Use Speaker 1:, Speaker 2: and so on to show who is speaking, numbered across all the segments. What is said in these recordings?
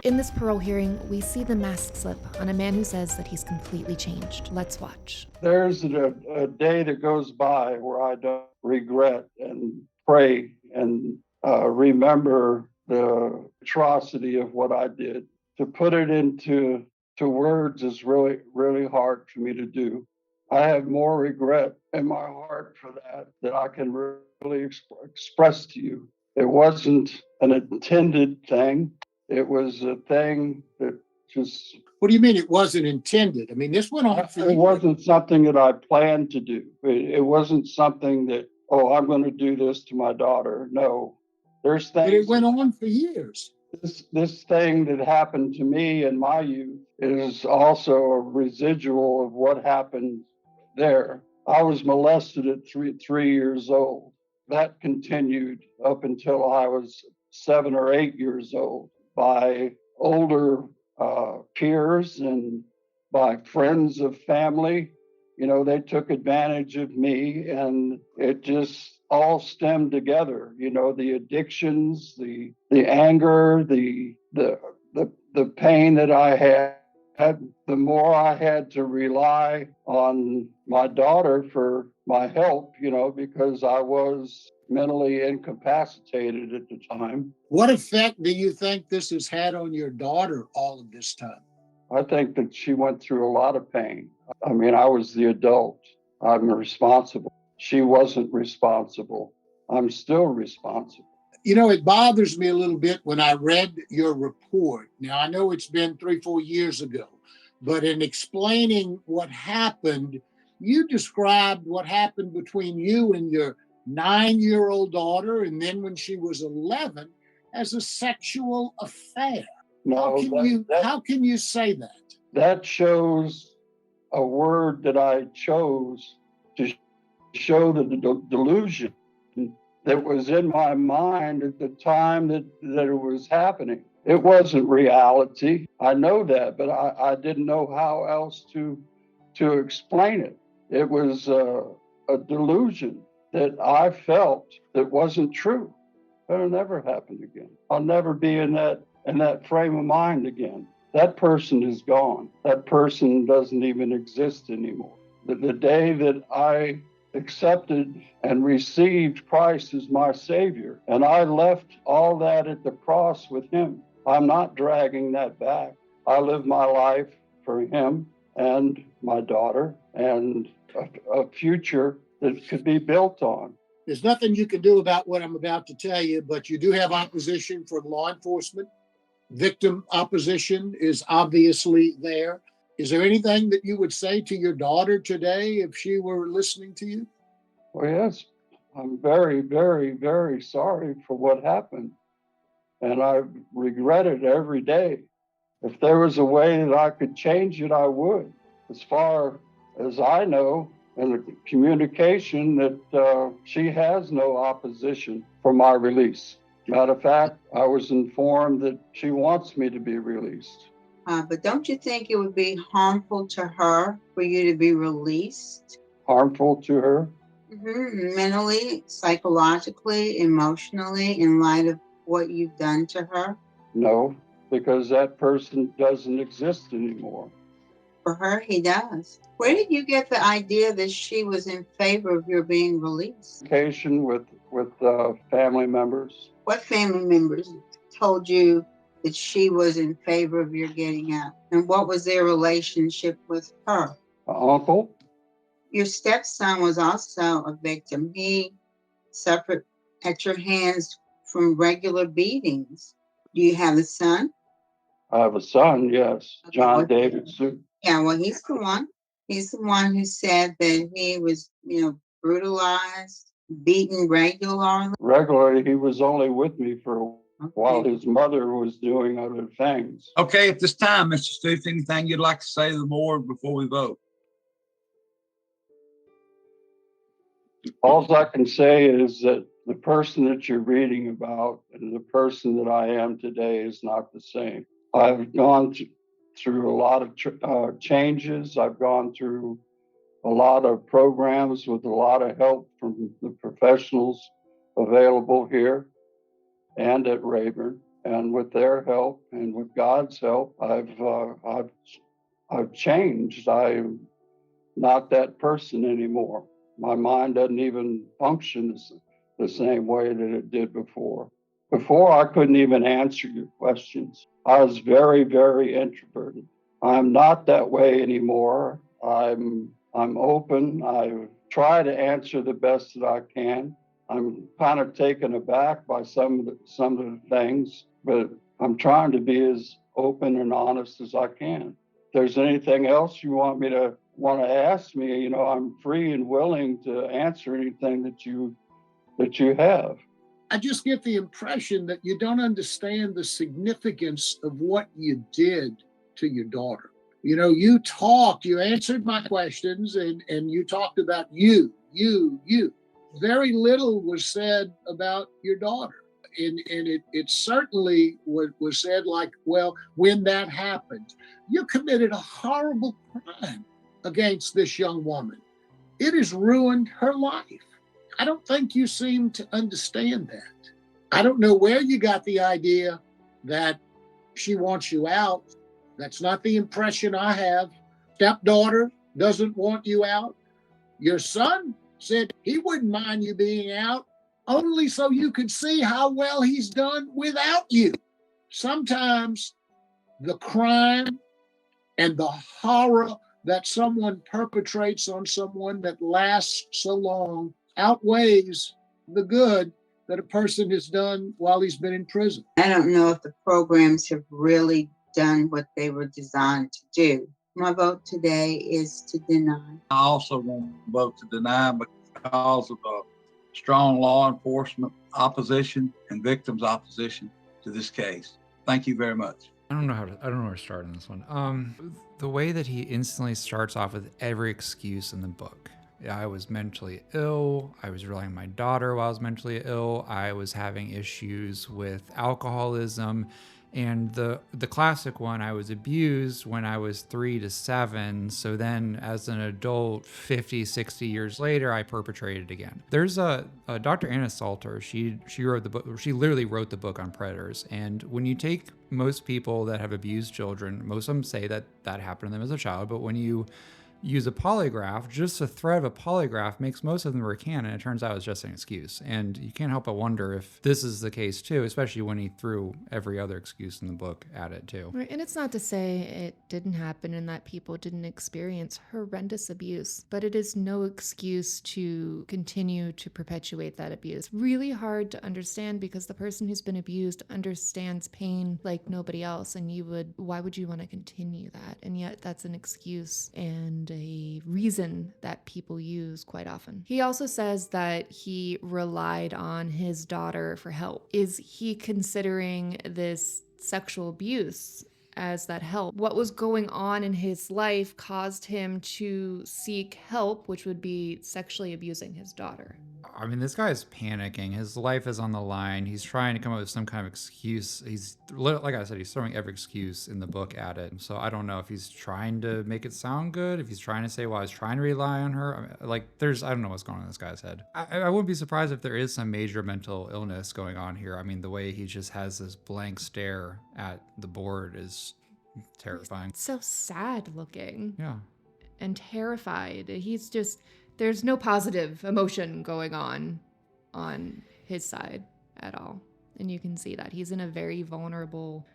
Speaker 1: In this parole hearing, we see the mask slip on a man who says that he's completely changed. Let's watch.
Speaker 2: There's a day that goes by where I don't regret and pray and remember the atrocity of what I did. To put it into words is really, really hard for me to do. I have more regret in my heart for that I can really express to you. It wasn't an intended thing. It was a thing that just.
Speaker 3: What do you mean it wasn't intended? I mean, this went on for years.
Speaker 2: It wasn't something that I planned to do. It wasn't something that, oh, I'm going to do this to my daughter. No, there's things.
Speaker 3: But it went on for years.
Speaker 2: This thing that happened to me in my youth is also a residual of what happened there. I was molested at 3 years old. That continued up until I was 7 or 8 years old by older peers and by friends of family. You know, they took advantage of me, and it just all stemmed together. You know, the addictions, the anger, the pain that I had. The more I had to rely on my daughter for my help, you know, because I was mentally incapacitated at the time.
Speaker 3: What effect do you think this has had on your daughter all of this time?
Speaker 2: I think that she went through a lot of pain. I mean, I was the adult. I'm responsible. She wasn't responsible. I'm still responsible.
Speaker 3: You know, it bothers me a little bit when I read your report. Now, I know it's been 3-4 years ago, but in explaining what happened, you described what happened between you and your 9-year-old daughter, and then when she was 11, as a sexual affair.
Speaker 2: No,
Speaker 3: how can you say that?
Speaker 2: That shows a word that I chose to show the delusion that was in my mind at the time that it was happening. It wasn't reality. I know that, but I didn't know how else to explain it. It was a delusion that I felt that wasn't true. That'll never happen again. I'll never be in that frame of mind again. That person is gone. That person doesn't even exist anymore. The day that I accepted and received Christ as my Savior, and I left all that at the cross with Him, I'm not dragging that back. I live my life for Him and my daughter and a future that could be built on.
Speaker 3: There's nothing you can do about what I'm about to tell you, but you do have opposition from law enforcement. Victim opposition is obviously there. Is there anything that you would say to your daughter today if she were listening to you?
Speaker 2: Well, yes, I'm very, very, very sorry for what happened. And I regret it every day. If there was a way that I could change it, I would. As far as I know, in the communication, that she has no opposition for my release. Matter of fact, I was informed that she wants me to be released.
Speaker 4: But don't you think it would be harmful to her for you to be released?
Speaker 2: Harmful to her?
Speaker 4: Mm-hmm. Mentally, psychologically, emotionally, in light of what you've done to her?
Speaker 2: No, because that person doesn't exist anymore.
Speaker 4: For her, he does. Where did you get the idea that she was in favor of your being released?
Speaker 2: Communication with family members.
Speaker 4: What family members told you that she was in favor of your getting out? And what was their relationship with her?
Speaker 2: Uncle.
Speaker 4: Your stepson was also a victim. He suffered at your hands from regular beatings. Do you have a son?
Speaker 2: I have a son, yes. John Davidson.
Speaker 4: Yeah, well, he's the one. He's the one who said that he was, brutalized, beaten regularly.
Speaker 2: Regularly, he was only with me for a while his mother was doing other things.
Speaker 5: Okay, at this time, Mr. Stoops, anything you'd like to say to the board before we vote?
Speaker 2: All I can say is that the person that you're reading about and the person that I am today is not the same. I've gone through a lot of changes. I've gone through a lot of programs with a lot of help from the professionals available here and at Rayburn. And with their help and with God's help, I've changed. I'm not that person anymore. My mind doesn't even function the same way that it did before. Before, I couldn't even answer your questions. I was very, very introverted. I'm not that way anymore. I'm open. I try to answer the best that I can. I'm kind of taken aback by some of the things, but I'm trying to be as open and honest as I can. If there's anything else you want to ask me, I'm free and willing to answer anything that you have.
Speaker 3: I just get the impression that you don't understand the significance of what you did to your daughter. You answered my questions, and you talked about you. Very little was said about your daughter. And it certainly was said like, well, when that happened, you committed a horrible crime against this young woman. It has ruined her life. I don't think you seem to understand that. I don't know where you got the idea that she wants you out. That's not the impression I have. Stepdaughter doesn't want you out. Your son said he wouldn't mind you being out, only so you could see how well he's done without you. Sometimes the crime and the horror that someone perpetrates on someone that lasts so long outweighs the good that a person has done while he's been in prison.
Speaker 4: I don't know if the programs have really done what they were designed to do. My vote today is to deny.
Speaker 5: I also want to vote to deny because of a strong law enforcement opposition and victims' opposition to this case. Thank you very much.
Speaker 6: I don't know where to start on this one. The way that he instantly starts off with every excuse in the book. I was mentally ill. I was relying on my daughter while I was mentally ill. I was having issues with alcoholism. And the classic one, I was abused when I was 3 to 7. So then as an adult, 50, 60 years later, I perpetrated again. There's a Dr. Anna Salter. She wrote the book. She literally wrote the book on predators. And when you take most people that have abused children, most of them say that happened to them as a child. But when you use a polygraph, just the threat of a polygraph makes most of them recant, and it turns out it's just an excuse. And you can't help but wonder if this is the case too, especially when he threw every other excuse in the book at it too.
Speaker 1: Right, and it's not to say it didn't happen and that people didn't experience horrendous abuse, but it is no excuse to continue to perpetuate that abuse. It's really hard to understand because the person who's been abused understands pain like nobody else, and why would you want to continue that? And yet that's an excuse and a reason that people use quite often. He also says that he relied on his daughter for help. Is he considering this sexual abuse as that help? What was going on in his life caused him to seek help, which would be sexually abusing his daughter?
Speaker 6: I mean, this guy is panicking. His life is on the line. He's trying to come up with some kind of excuse. He's, like I said, he's throwing every excuse in the book at it. So I don't know if he's trying to make it sound good, if he's trying to say, well, I was trying to rely on her. I mean, I don't know what's going on in this guy's head. I wouldn't be surprised if there is some major mental illness going on here. I mean, the way he just has this blank stare at the board is terrifying.
Speaker 1: He's so sad looking.
Speaker 6: Yeah.
Speaker 1: And terrified. There's no positive emotion going on his side at all. And you can see that he's in a very vulnerable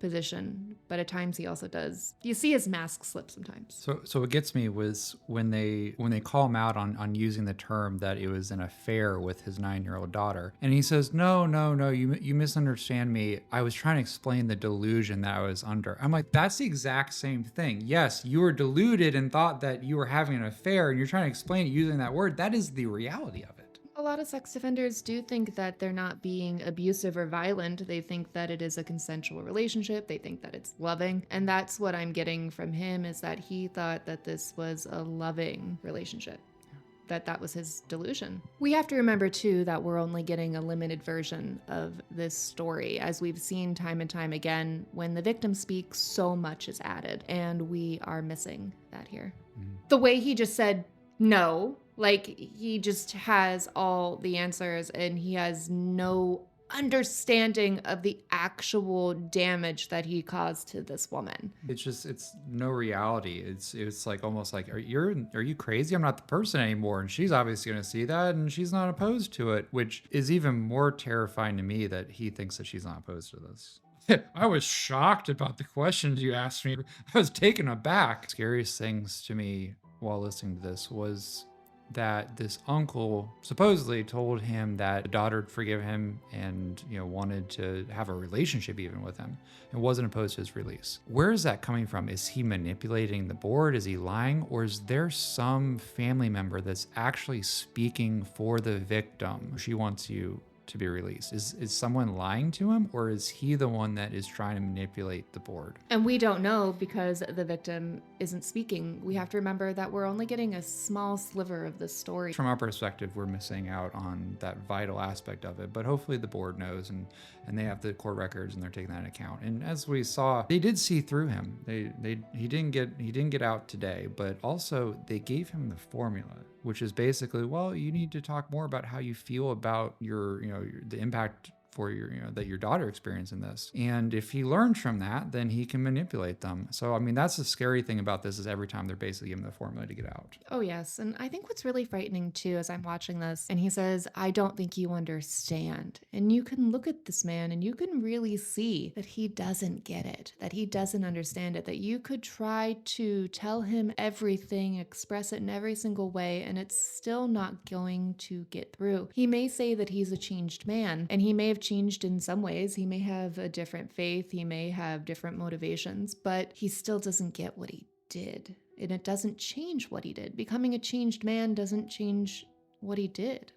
Speaker 1: position, but at times he also does. You see his mask slip sometimes.
Speaker 6: So what gets me was when they call him out on using the term that it was an affair with his 9-year-old daughter, and he says, no, you misunderstand me. I was trying to explain the delusion that I was under. I'm like, that's the exact same thing. Yes, you were deluded and thought that you were having an affair, and you're trying to explain it using that word. That is the reality of it.
Speaker 1: A lot of sex offenders do think that they're not being abusive or violent. They think that it is a consensual relationship. They think that it's loving. And that's what I'm getting from him, is that he thought that this was a loving relationship. That was his delusion. We have to remember too that we're only getting a limited version of this story. As we've seen time and time again, when the victim speaks, so much is added, and we are missing that here. The way he just said no, like he just has all the answers and he has no understanding of the actual damage that he caused to this woman.
Speaker 6: It's no reality. It's like almost like, are you crazy? I'm not the person anymore. And she's obviously going to see that, and she's not opposed to it, which is even more terrifying to me that he thinks that she's not opposed to this. I was shocked about the questions you asked me. I was taken aback. Scariest things to me while listening to this was that this uncle supposedly told him that the daughter would forgive him and, wanted to have a relationship even with him and wasn't opposed to his release. Where is that coming from? Is he manipulating the board? Is he lying? Or is there some family member that's actually speaking for the victim? She wants you to be released. Is someone lying to him, or is he the one that is trying to manipulate the board?
Speaker 1: And we don't know because the victim isn't speaking. We have to remember that we're only getting a small sliver of the story.
Speaker 6: From our perspective, we're missing out on that vital aspect of it, but hopefully the board knows and they have the court records and they're taking that into account. And as we saw, they did see through him. He didn't get out today, but also they gave him the formula, which is basically, well, you need to talk more about how you feel about the impact for that your daughter experienced in this. And if he learns from that, then he can manipulate them. So, I mean, that's the scary thing about this is every time they're basically giving the formula to get out.
Speaker 1: Oh, yes. And I think what's really frightening too, as I'm watching this, and he says, I don't think you understand. And you can look at this man and you can really see that he doesn't get it, that he doesn't understand it, that you could try to tell him everything, express it in every single way, and it's still not going to get through. He may say that he's a changed man, and he may have changed in some ways. He may have a different faith, he may have different motivations, but he still doesn't get what he did. And it doesn't change what he did. Becoming a changed man doesn't change what he did.